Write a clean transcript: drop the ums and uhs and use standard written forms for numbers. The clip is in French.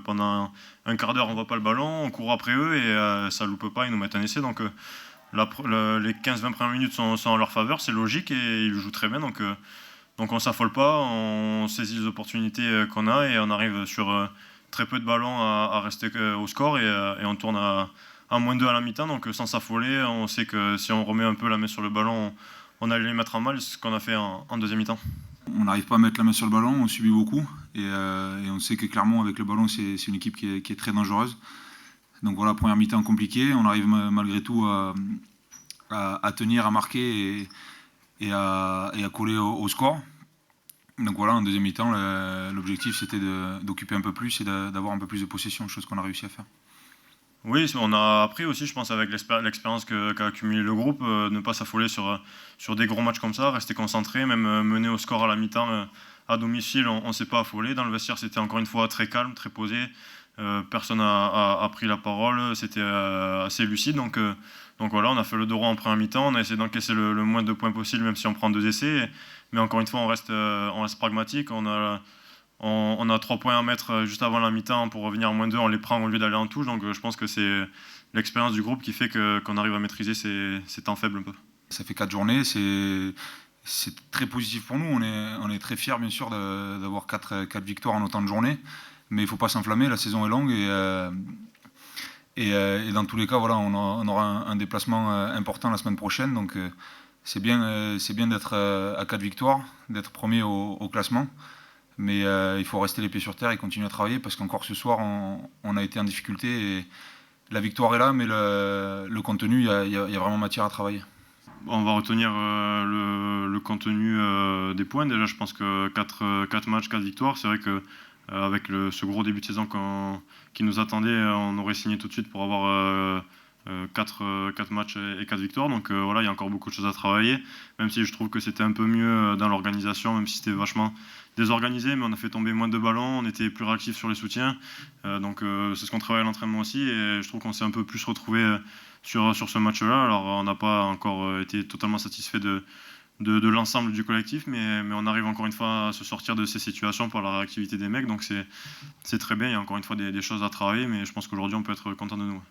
pendant un quart d'heure on voit pas le ballon, on court après eux et ça loupe pas, ils nous mettent un essai. Donc les 15-20 premières minutes sont en leur faveur, c'est logique et ils le jouent très bien. Donc on s'affole pas, on saisit les opportunités qu'on a et on arrive sur très peu de ballons à rester au score et on tourne à -2 à la mi-temps. Donc sans s'affoler, on sait que si on remet un peu la main sur le ballon, on allait les mettre en mal, c'est ce qu'on a fait en deuxième mi-temps. On n'arrive pas à mettre la main sur le ballon, on subit beaucoup et on sait que clairement avec le ballon c'est une équipe qui est très dangereuse. Donc voilà, première mi-temps compliquée, on arrive malgré tout à tenir, à marquer et à coller au score. Donc voilà, en deuxième mi-temps, l'objectif c'était d'occuper un peu plus et d'avoir un peu plus de possession, chose qu'on a réussi à faire. Oui, on a appris aussi, je pense, avec l'expérience qu'a accumulé le groupe, ne pas s'affoler sur des gros matchs comme ça, rester concentré, même mener au score à la mi-temps à domicile, on ne s'est pas affolé. Dans le vestiaire, c'était encore une fois très calme, très posé. Personne n'a pris la parole, c'était assez lucide. Donc voilà, on a fait le dos rond en première mi-temps, on a essayé d'encaisser le moins de points possible, même si on prend 2 essais. Mais encore une fois, on reste pragmatique. On a 3 points à mettre juste avant la mi-temps pour revenir à -2, on les prend au lieu d'aller en touche. Donc je pense que c'est l'expérience du groupe qui fait qu'on arrive à maîtriser ces temps faibles un peu. Ça fait 4 journées, c'est très positif pour nous. On est très fiers bien sûr d'avoir 4 victoires en autant de journées. Mais il ne faut pas s'enflammer, la saison est longue et dans tous les cas, voilà, on aura un déplacement important la semaine prochaine. Donc c'est bien d'être à 4 victoires, d'être premier au classement. Mais il faut rester les pieds sur terre et continuer à travailler parce qu'encore ce soir, on a été en difficulté. Et la victoire est là, mais le contenu, il y a vraiment matière à travailler. On va retenir le contenu des points. Déjà, je pense que 4 matchs, 4 victoires, c'est vrai que avec ce gros début de saison qui nous attendait, on aurait signé tout de suite pour avoir 4 matchs et 4 victoires. Donc voilà, il y a encore beaucoup de choses à travailler, même si je trouve que c'était un peu mieux dans l'organisation, même si c'était vachement désorganisé, mais on a fait tomber moins de ballons, on était plus réactifs sur les soutiens. Donc c'est ce qu'on travaille à l'entraînement aussi, et je trouve qu'on s'est un peu plus retrouvé sur ce match-là. Alors on n'a pas encore été totalement satisfait de l'ensemble du collectif, mais on arrive encore une fois à se sortir de ces situations par la réactivité des mecs, donc c'est très bien. Il y a encore une fois des choses à travailler, mais je pense qu'aujourd'hui on peut être content de nous.